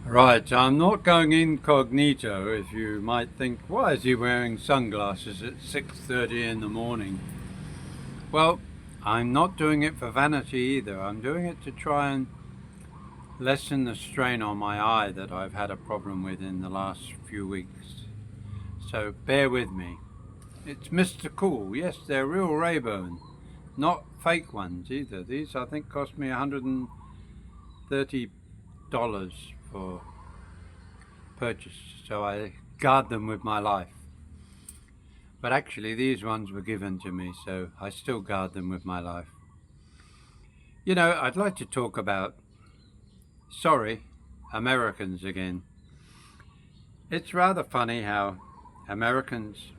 Right, I'm not going incognito if you might think, why is he wearing sunglasses at 6:30 in the morning? Well, I'm not doing it for vanity either. I'm doing it to try and lessen the strain on my eye that I've had a problem with in the last few weeks. So bear with me. It's Mr. Cool. Yes, they're real Ray-Ban, not fake ones either. These I think cost me $130 for purchase, so I guard them with my life. But actually, these ones were given to me, so I still guard them with my life. You know, I'd like to talk about, sorry, Americans again. It's rather funny how Americans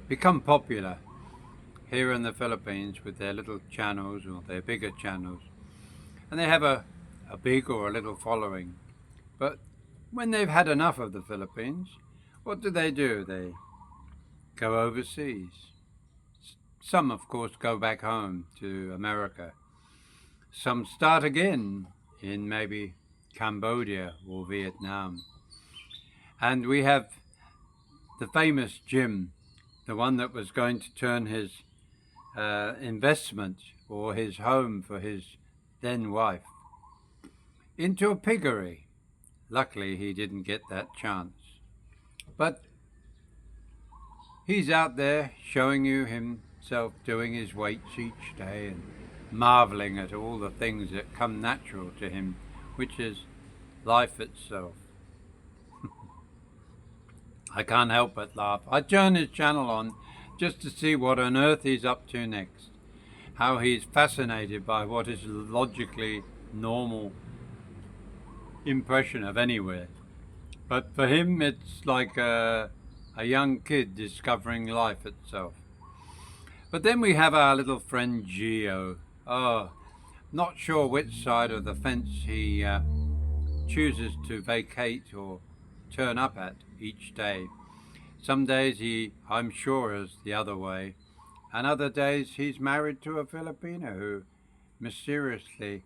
become popular here in the Philippines with their little channels or their bigger channels, and they have a big or a little following. But when they've had enough of the Philippines, what do? They go overseas. Some, of course, go back home to America. Some start again in maybe Cambodia or Vietnam. And we have the famous Jim, the one that was going to turn his investment or his home for his then wife into a piggery. Luckily, he didn't get that chance. But he's out there showing you himself doing his weights each day and marveling at all the things that come natural to him, which is life itself. I can't help but laugh. I turn his channel on just to see what on earth he's up to next. How he's fascinated by what is logically normal impression of anywhere. But for him, it's like a young kid discovering life itself. But then we have our little friend Geo. Oh, not sure which side of the fence he chooses to vacate or turn up at each day. Some days he, I'm sure, is the other way, and other days he's married to a Filipino who mysteriously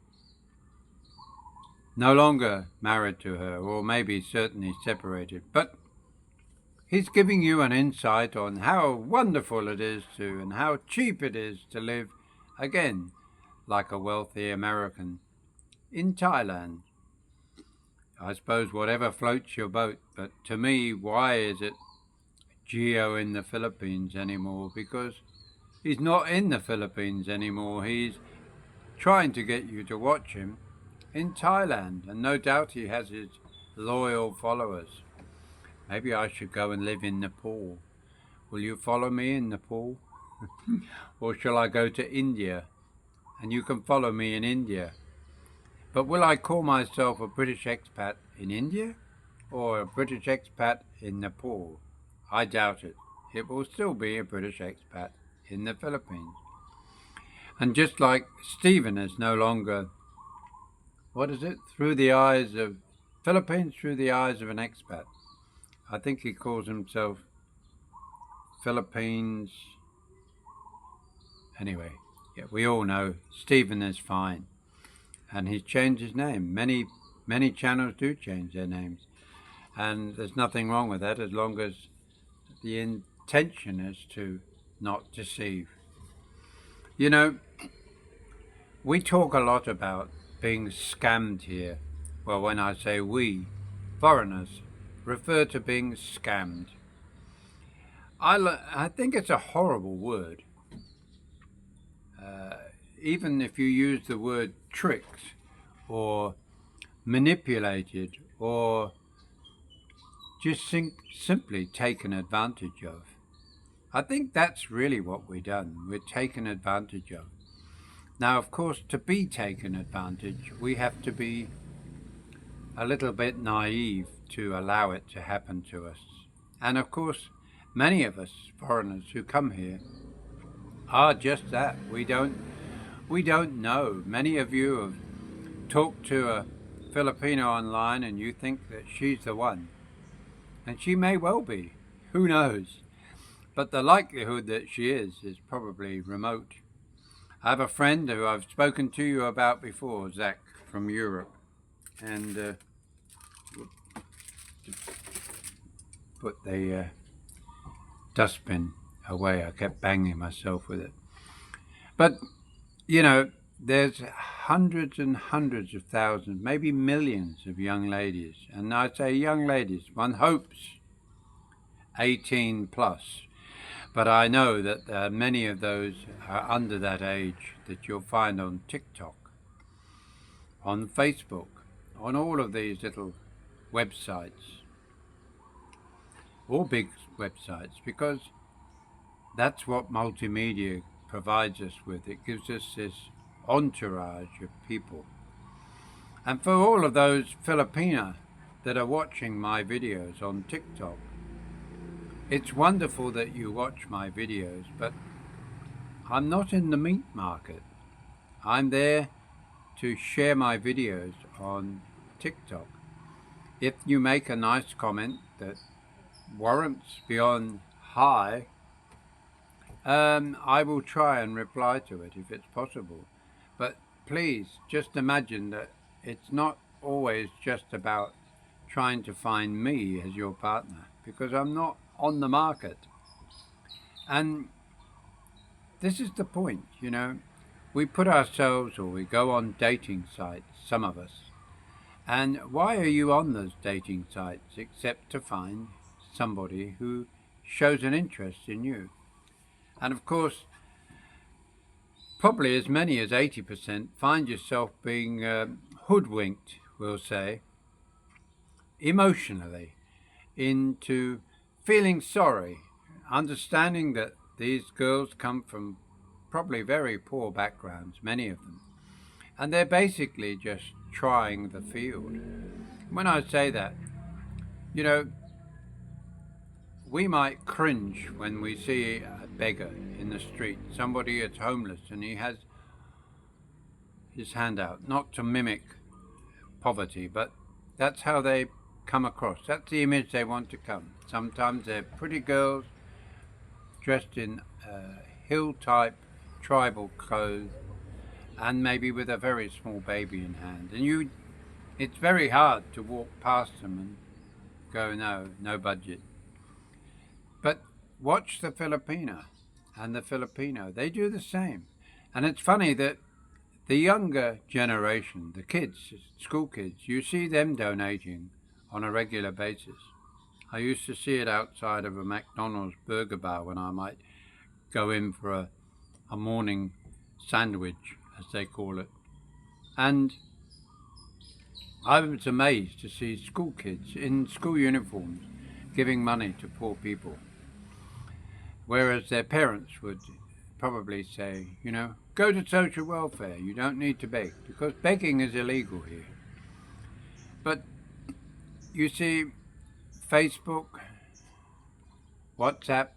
no longer married to her, or maybe certainly separated. But he's giving you an insight on how wonderful it is to and how cheap it is to live, again, like a wealthy American in Thailand. I suppose whatever floats your boat, but to me, why is it Geo in the Philippines anymore? Because he's not in the Philippines anymore. He's trying to get you to watch him in Thailand, and no doubt he has his loyal followers. Maybe I should go and live in Nepal. Will you follow me in Nepal? Or shall I go to India and you can follow me in India? But will I call myself a British expat in India or a British expat in Nepal? I doubt it. It will still be a British expat in the Philippines. And just like Stephen is no longer, what is it? Through the eyes of Philippines, through the eyes of an expat. I think he calls himself Philippines. Anyway, yeah, we all know Stephen is fine. And he's changed his name. Many channels do change their names. And there's nothing wrong with that as long as the intention is to not deceive. You know, we talk a lot about being scammed here. Well, when I say we, foreigners refer to being scammed. I think it's a horrible word. Even if you use the word tricked or manipulated or just simply taken advantage of. I think that's really what we've done. We're taken advantage of. Now, of course, to be taken advantage, we have to be a little bit naive to allow it to happen to us. And of course, many of us foreigners who come here are just that. We don't know. Many of you have talked to a Filipino online and you think that she's the one. And she may well be. Who knows? But the likelihood that she is probably remote. I have a friend who I've spoken to you about before, Zach, from Europe. And, whoops, put the dustbin away. I kept banging myself with it. But, you know, there's hundreds and hundreds of thousands, maybe millions of young ladies. And I say young ladies, one hopes 18 plus. But I know that many of those are under that age that you'll find on TikTok, on Facebook, on all of these little websites, all big websites, because that's what multimedia provides us with. It gives us this entourage of people. And for all of those Filipina that are watching my videos on TikTok, it's wonderful that you watch my videos, but I'm not in the meat market. I'm there to share my videos on TikTok. If you make a nice comment that warrants beyond hi, I will try and reply to it if it's possible. But please just imagine that it's not always just about trying to find me as your partner, because I'm not on the market. And this is the point, you know. We put ourselves, or we go on dating sites, some of us. And why are you on those dating sites except to find somebody who shows an interest in you? And of course, probably as many as 80% find yourself being hoodwinked, we'll say, emotionally, into feeling sorry, understanding that these girls come from probably very poor backgrounds, many of them, and they're basically just trying the field. When I say that, you know, we might cringe when we see a beggar in the street, somebody that's homeless and he has his hand out, not to mimic poverty, but that's how they come across. That's the image they want to come. Sometimes they're pretty girls dressed in hill-type tribal clothes and maybe with a very small baby in hand. And it's very hard to walk past them and go, no budget. But watch the Filipina and the Filipino. They do the same. And it's funny that the younger generation, the kids, school kids, you see them donating on a regular basis. I used to see it outside of a McDonald's burger bar when I might go in for a morning sandwich, as they call it. And I was amazed to see school kids in school uniforms giving money to poor people, whereas their parents would probably say, you know, go to social welfare, you don't need to beg, because begging is illegal here. But you see, Facebook, WhatsApp,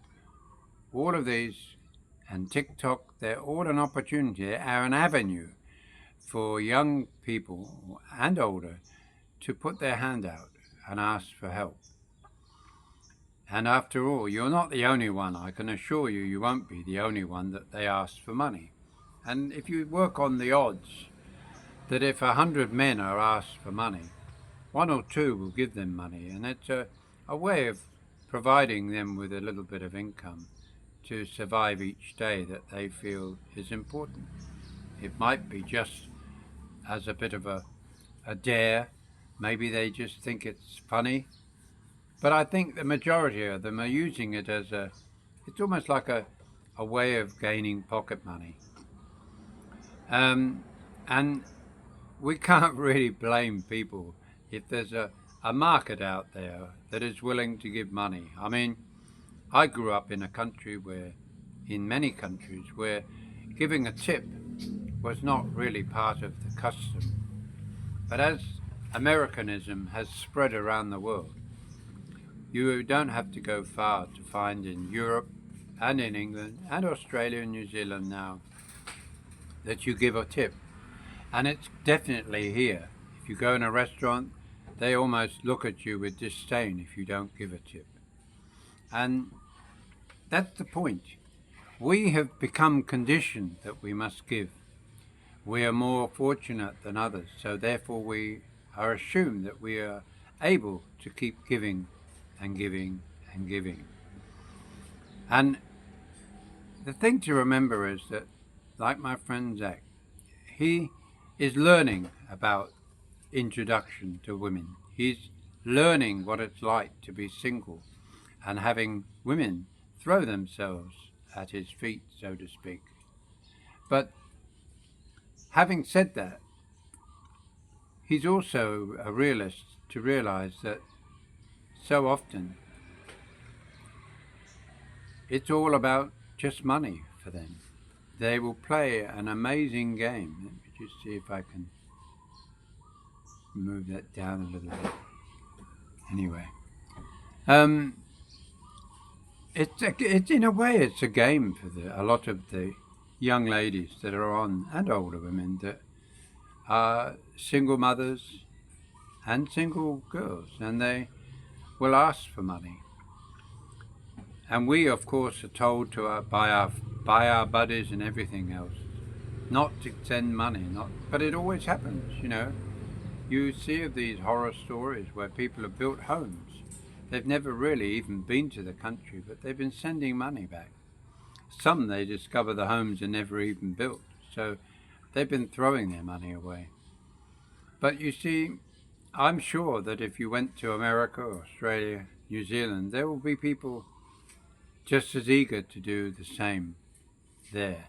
all of these, and TikTok, they're all an opportunity, they are an avenue for young people and older to put their hand out and ask for help. And after all, you're not the only one. I can assure you, you won't be the only one that they ask for money. And if you work on the odds that if 100 men are asked for money, 1 or 2 will give them money. And it's a way of providing them with a little bit of income to survive each day that they feel is important. It might be just as a bit of a dare. Maybe they just think it's funny. But I think the majority of them are using it as it's almost like a way of gaining pocket money. And we can't really blame people if there's a market out there that is willing to give money. I mean, I grew up in a country in many countries, where giving a tip was not really part of the custom. But as Americanism has spread around the world, you don't have to go far to find in Europe and in England and Australia and New Zealand now that you give a tip. And it's definitely here. If you go in a restaurant, they almost look at you with disdain if you don't give a tip. And that's the point. We have become conditioned that we must give. We are more fortunate than others, so therefore we are assumed that we are able to keep giving and giving and giving. And the thing to remember is that, like my friend Zach, he is learning about introduction to women. He's learning what it's like to be single and having women throw themselves at his feet, so to speak. But having said that, he's also a realist to realize that so often it's all about just money for them. They will play an amazing game. Let me just see if I can move that down a little bit. Anyway, it's in a way it's a game for a lot of the young ladies that are on, and older women that are single mothers and single girls, and they will ask for money. And we, of course, are told to by our buddies and everything else not to send money. But it always happens, you know. You see of these horror stories where people have built homes. They've never really even been to the country, but they've been sending money back. Some they discover the homes are never even built, so they've been throwing their money away. But you see, I'm sure that if you went to America, Australia, New Zealand, there will be people just as eager to do the same there.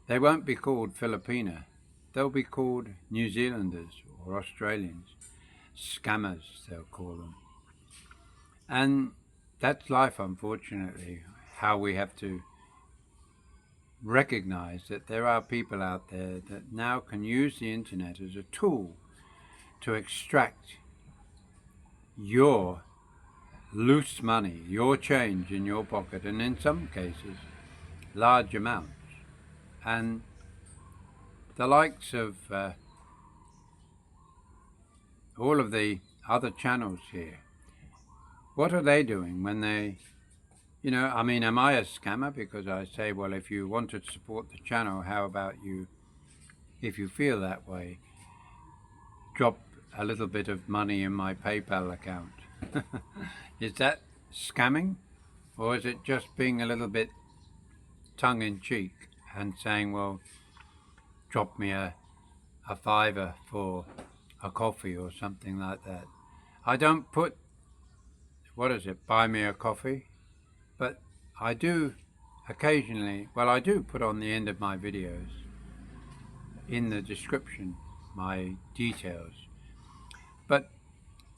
They won't be called Filipina. They'll be called New Zealanders or Australians. Scammers, they'll call them. And that's life, unfortunately, how we have to recognize that there are people out there that now can use the internet as a tool to extract your loose money, your change in your pocket, and in some cases, large amounts. And the likes of all of the other channels here, what are they doing when they, you know, I mean, am I a scammer because I say, well, if you want to support the channel, how about you, if you feel that way, drop a little bit of money in my PayPal account? Is that scamming, or is it just being a little bit tongue-in-cheek and saying, well, drop me a fiver for a coffee or something like that? I don't put, what is it, buy me a coffee, but I do occasionally, well, I do put on the end of my videos in the description my details. But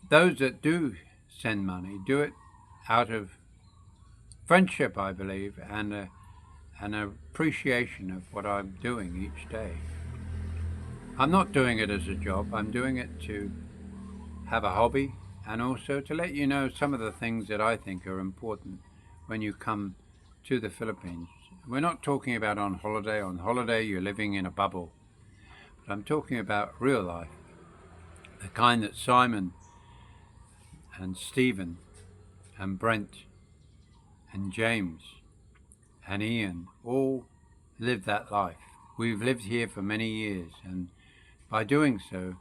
those that do send money do it out of friendship, I believe, and an appreciation of what I'm doing each day. I'm not doing it as a job. I'm doing it to have a hobby, and also to let you know some of the things that I think are important when you come to the Philippines. We're not talking about on holiday. On holiday you're living in a bubble. But I'm talking about real life, the kind that Simon and Stephen and Brent and James and Ian all live that life. We've lived here for many years, and by doing so,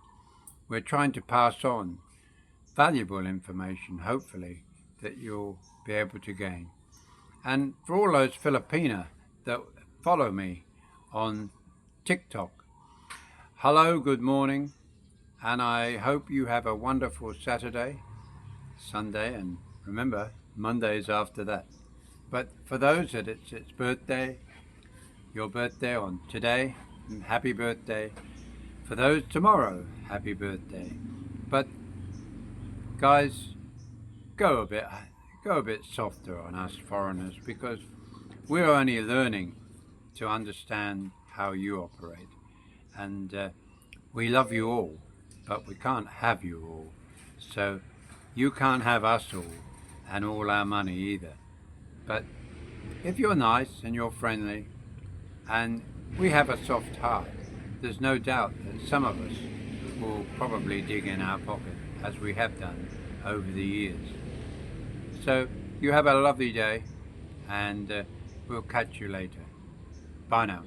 we're trying to pass on valuable information, hopefully, that you'll be able to gain. And for all those Filipina that follow me on TikTok, hello, good morning, and I hope you have a wonderful Saturday, Sunday, and remember, Monday's after that. But for those that it's birthday, your birthday on today, happy birthday. For those tomorrow, happy birthday. But guys, go a bit softer on us foreigners, because we're only learning to understand how you operate. And we love you all, but we can't have you all. So you can't have us all and all our money either. But if you're nice and you're friendly and we have a soft heart, there's no doubt that some of us will probably dig in our pocket, as we have done over the years. So you have a lovely day, and we'll catch you later. Bye now.